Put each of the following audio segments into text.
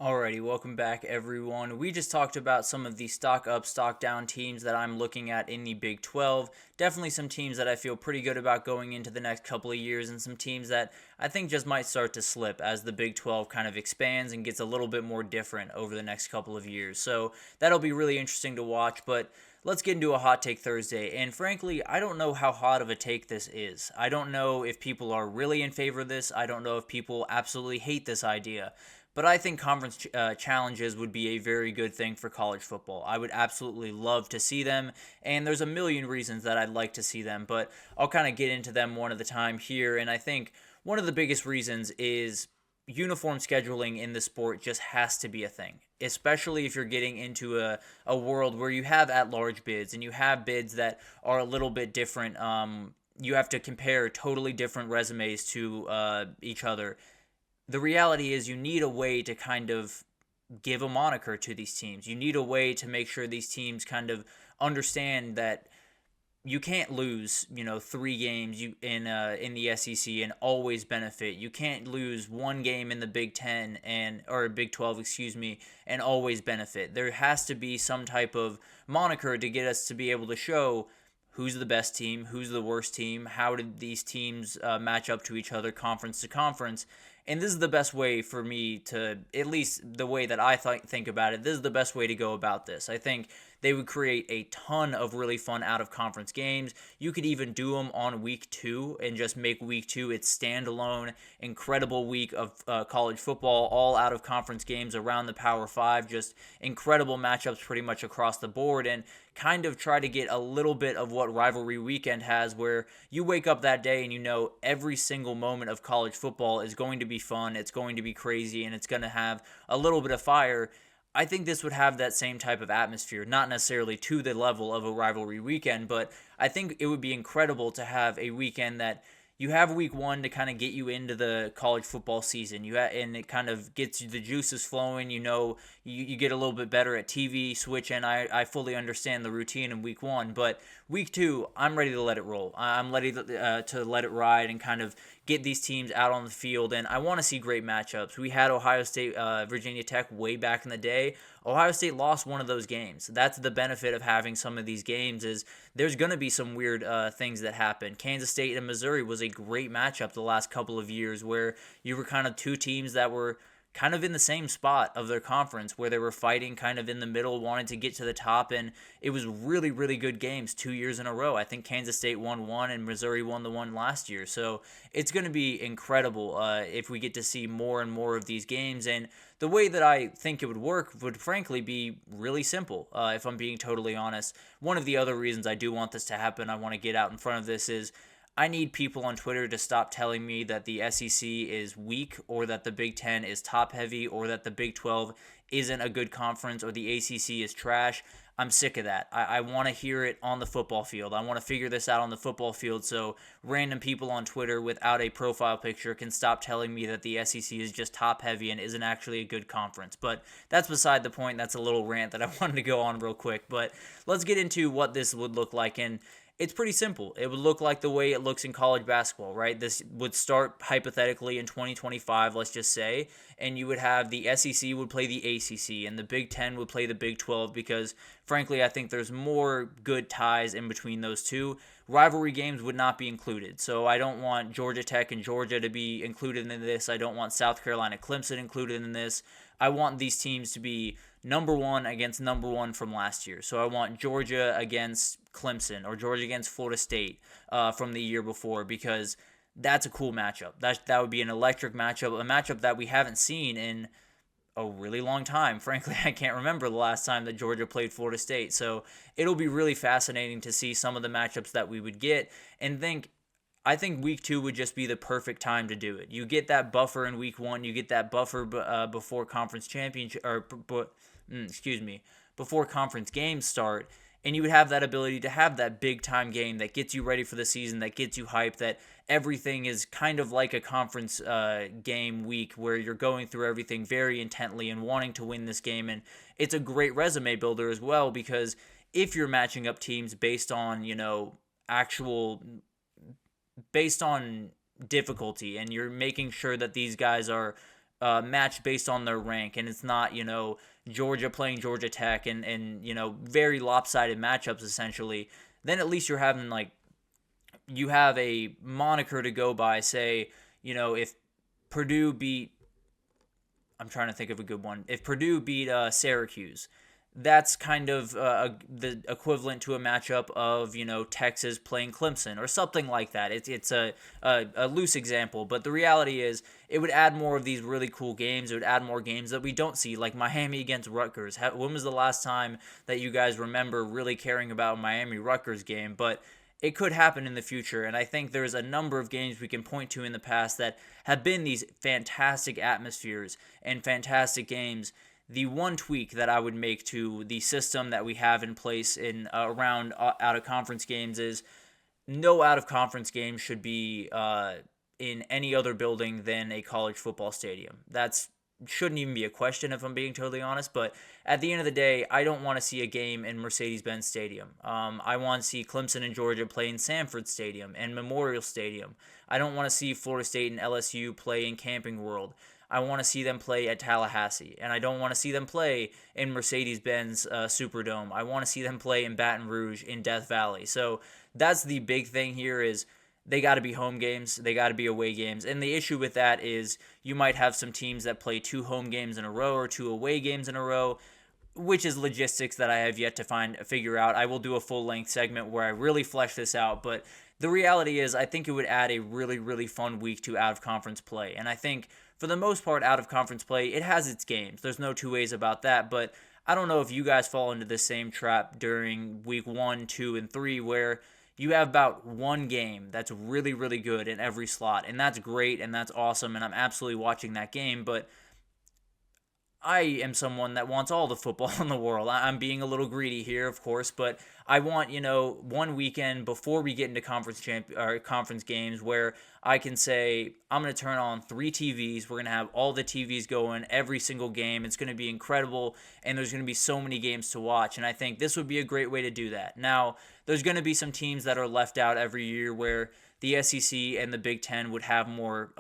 Alrighty, welcome back everyone. We just talked about some of the stock up, stock down teams that I'm looking at in the Big 12. Definitely some teams that I feel pretty good about going into the next couple of years, and some teams that I think just might start to slip as the Big 12 kind of expands and gets a little bit more different over the next couple of years. So that'll be really interesting to watch, but let's get into a hot take Thursday. And frankly, I don't know how hot of a take this is. I don't know if people are really in favor of this. I don't know if people absolutely hate this idea. But I think conference challenges would be a very good thing for college football. I would absolutely love to see them, and there's a million reasons that I'd like to see them, but I'll kind of get into them one at a time here. And I think one of the biggest reasons is uniform scheduling in the sport just has to be a thing, especially if you're getting into a world where you have at-large bids and you have bids that are a little bit different. You have to compare totally different resumes to each other. The reality is you need a way to kind of give a moniker to these teams. You need a way to make sure these teams kind of understand that you can't lose, 3 games in the SEC and always benefit. You can't lose one game in the Big 10 or Big 12, and always benefit. There has to be some type of moniker to get us to be able to show who's the best team, who's the worst team, how did these teams match up to each other conference to conference. And this is the best way for me to, at least the way that I think about it, this is the best way to go about this. I think they would create a ton of really fun out-of-conference games. You could even do them on week 2 and just make week 2 its standalone, incredible week of college football, all out-of-conference games around the Power 5, just incredible matchups pretty much across the board, and kind of try to get a little bit of what rivalry weekend has, where you wake up that day and you know every single moment of college football is going to be fun, it's going to be crazy, and it's going to have a little bit of fire. I think this would have that same type of atmosphere, not necessarily to the level of a rivalry weekend, but I think it would be incredible to have a weekend that you have week 1 to kind of get you into the college football season. And it kind of gets the juices flowing. You get a little bit better at TV switching. I fully understand the routine in week 1, but week 2, I'm ready to let it roll. I'm ready to let it ride and kind of get these teams out on the field, and I want to see great matchups. We had Ohio State, Virginia Tech way back in the day. Ohio State lost one of those games. That's the benefit of having some of these games, is there's going to be some weird things that happen. Kansas State and Missouri was a great matchup the last couple of years, where you were kind of two teams that were kind of in the same spot of their conference, where they were fighting kind of in the middle, wanted to get to the top, and it was really, really good games 2 years in a row. I think Kansas State won one and Missouri won the one last year. So it's going to be incredible if we get to see more and more of these games. And the way that I think it would work would frankly be really simple, if I'm being totally honest. One of the other reasons I do want this to happen, I want to get out in front of this, is I need people on Twitter to stop telling me that the SEC is weak, or that the Big 10 is top-heavy, or that the Big 12 isn't a good conference, or the ACC is trash. I'm sick of that. I want to hear it on the football field. I want to figure this out on the football field, so random people on Twitter without a profile picture can stop telling me that the SEC is just top-heavy and isn't actually a good conference. But that's beside the point. That's a little rant that I wanted to go on real quick. But let's get into what this would look like. And it's pretty simple. It would look like the way it looks in college basketball, right? This would start hypothetically in 2025, let's just say, and you would have the SEC would play the ACC, and the Big 10 would play the Big 12, because frankly, I think there's more good ties in between those two. Rivalry games would not be included, so I don't want Georgia Tech and Georgia to be included in this. I don't want South Carolina Clemson included in this. I want these teams to be number 1 against number 1 from last year. So I want Georgia against Clemson, or Georgia against Florida State from the year before, because that's a cool matchup. That would be an electric matchup, a matchup that we haven't seen in a really long time. Frankly, I can't remember the last time that Georgia played Florida State. So it'll be really fascinating to see some of the matchups that we would get, and I think week 2 would just be the perfect time to do it. You get that buffer in week 1. You get that buffer before conference championship, before conference games start, and you would have that ability to have that big time game that gets you ready for the season, that gets you hyped, that everything is kind of like a conference game week, where you're going through everything very intently and wanting to win this game. And it's a great resume builder as well, because if you're matching up teams based on, based on difficulty, and you're making sure that these guys are matched based on their rank, and it's not, Georgia playing Georgia Tech and very lopsided matchups essentially, then at least you're having you have a moniker to go by. Say, if Purdue beat, I'm trying to think of a good one. If Purdue beat Syracuse, that's kind of the equivalent to a matchup of Texas playing Clemson or something like that. It's a loose example, but the reality is it would add more of these really cool games. It would add more games that we don't see, like Miami against Rutgers. When was the last time that you guys remember really caring about a Miami-Rutgers game? But it could happen in the future, and I think there's a number of games we can point to in the past that have been these fantastic atmospheres and fantastic games. The one tweak that I would make to the system that we have in place in around out-of-conference games is no out-of-conference game should be in any other building than a college football stadium. That's shouldn't even be a question if I'm being totally honest, but at the end of the day, I don't want to see a game in Mercedes-Benz Stadium. I want to see Clemson and Georgia play in Sanford Stadium and Memorial Stadium. I don't want to see Florida State and LSU play in Camping World. I want to see them play at Tallahassee, and I don't want to see them play in Mercedes-Benz Superdome. I want to see them play in Baton Rouge in Death Valley. So that's the big thing here is they got to be home games. They got to be away games. And the issue with that is you might have some teams that play 2 home games in a row or 2 away games in a row, which is logistics that I have yet to figure out. I will do a full-length segment where I really flesh this out, but the reality is I think it would add a really, really fun week to out-of-conference play. And I think for the most part, out-of-conference play, it has its games. There's no two ways about that, but I don't know if you guys fall into the same trap during week 1, 2, and 3 where you have about one game that's really, really good in every slot, and that's great, and that's awesome, and I'm absolutely watching that game, but I am someone that wants all the football in the world. I'm being a little greedy here, of course, but I want, one weekend before we get into conference games where I can say, I'm going to turn on 3 TVs. We're going to have all the TVs going every single game. It's going to be incredible, and there's going to be so many games to watch, and I think this would be a great way to do that. Now, there's going to be some teams that are left out every year where the SEC and the Big Ten would have more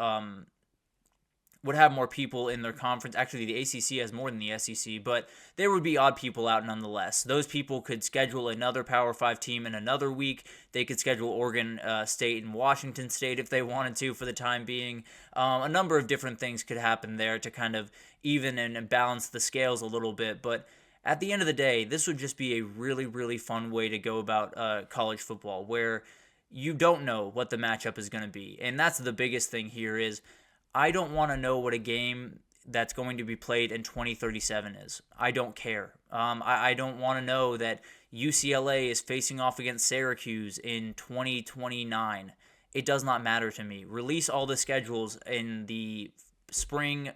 people in their conference. Actually, the ACC has more than the SEC, but there would be odd people out nonetheless. Those people could schedule another Power 5 team in another week. They could schedule Oregon State and Washington State if they wanted to for the time being. A number of different things could happen there to kind of even and balance the scales a little bit, but at the end of the day, this would just be a really, really fun way to go about college football where you don't know what the matchup is going to be. And that's the biggest thing here is I don't want to know what a game that's going to be played in 2037 is. I don't care. I don't want to know that UCLA is facing off against Syracuse in 2029. It does not matter to me. Release all the schedules in the spring,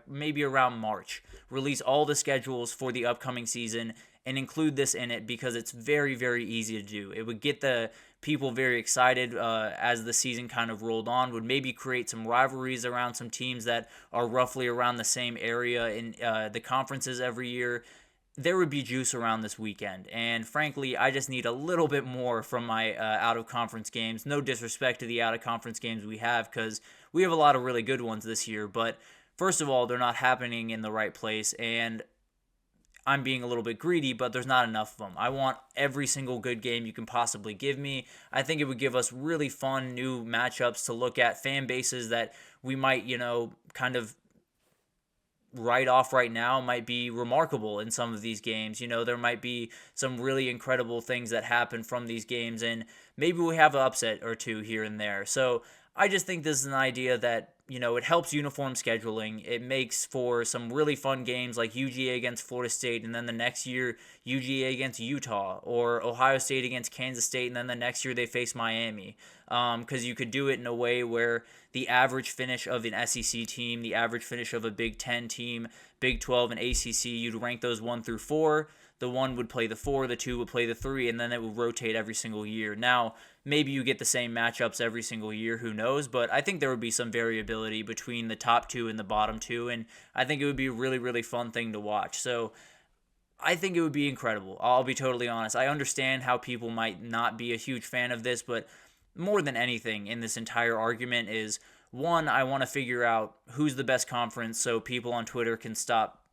maybe around March. Release all the schedules for the upcoming season and include this in it because it's very, very easy to do. It would get the people very excited as the season kind of rolled on, would maybe create some rivalries around some teams that are roughly around the same area in the conferences every year. There would be juice around this weekend, and frankly, I just need a little bit more from my out-of-conference games. No disrespect to the out-of-conference games we have, because we have a lot of really good ones this year, but first of all, they're not happening in the right place, and I'm being a little bit greedy, but there's not enough of them. I want every single good game you can possibly give me. I think it would give us really fun new matchups to look at, fan bases that we might, kind of write off right now might be remarkable in some of these games. There might be some really incredible things that happen from these games, and maybe we have an upset or two here and there. So I just think this is an idea that, it helps uniform scheduling. It makes for some really fun games like UGA against Florida State, and then the next year UGA against Utah, or Ohio State against Kansas State, and then the next year they face Miami. Because you could do it in a way where the average finish of an SEC team, the average finish of a Big Ten team, Big 12, and ACC, you'd rank those 1 through 4. The 1 would play the 4, the 2 would play the 3, and then it would rotate every single year. Now, maybe you get the same matchups every single year, who knows, but I think there would be some variability between the top 2 and the bottom 2, and I think it would be a really, really fun thing to watch. So I think it would be incredible. I'll be totally honest. I understand how people might not be a huge fan of this, but more than anything in this entire argument is one, I want to figure out who's the best conference so people on Twitter can stop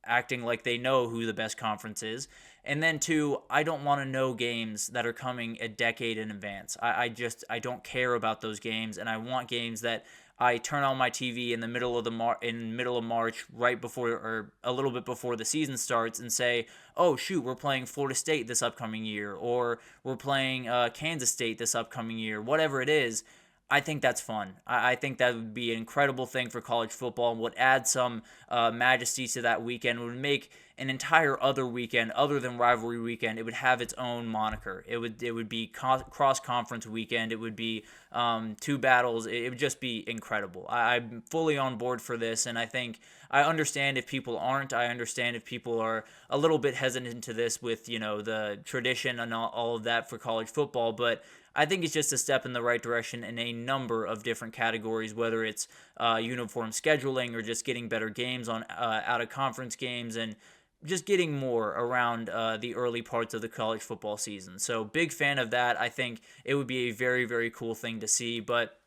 acting like they know who the best conference is. And then two, I don't want to know games that are coming a decade in advance. I don't care about those games, and I want games that I turn on my TV in the middle of March, right before or a little bit before the season starts, and say, "Oh shoot, we're playing Florida State this upcoming year, or we're playing Kansas State this upcoming year." Whatever it is, I think that's fun. I think that would be an incredible thing for college football and would add some majesty to that weekend. It would make an entire other weekend, other than rivalry weekend, it would have its own moniker. It would be cross-conference weekend. It would be two battles. It would just be incredible. I'm fully on board for this, and I understand if people aren't. I understand if people are a little bit hesitant to this with, the tradition and all of that for college football, but I think it's just a step in the right direction in a number of different categories, whether it's uniform scheduling or just getting better games on out-of-conference games and just getting more around the early parts of the college football season. So big fan of that. I think it would be a very, very cool thing to see. But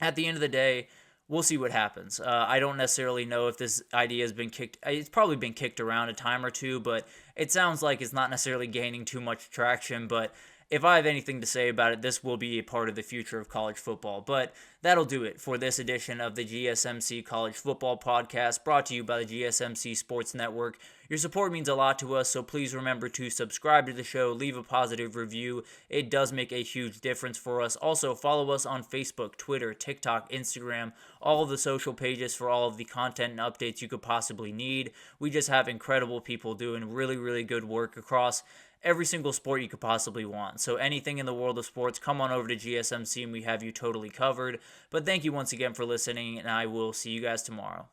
at the end of the day, we'll see what happens. I don't necessarily know if this idea has been kicked. It's probably been kicked around a time or two, but it sounds like it's not necessarily gaining too much traction. But if I have anything to say about it, this will be a part of the future of college football. But that'll do it for this edition of the GSMC College Football Podcast, brought to you by the GSMC Sports Network. Your support means a lot to us, so please remember to subscribe to the show, leave a positive review. It does make a huge difference for us. Also, follow us on Facebook, Twitter, TikTok, Instagram, all of the social pages for all of the content and updates you could possibly need. We just have incredible people doing really, really good work across every single sport you could possibly want. So anything in the world of sports, come on over to GSMC and we have you totally covered. But thank you once again for listening, and I will see you guys tomorrow.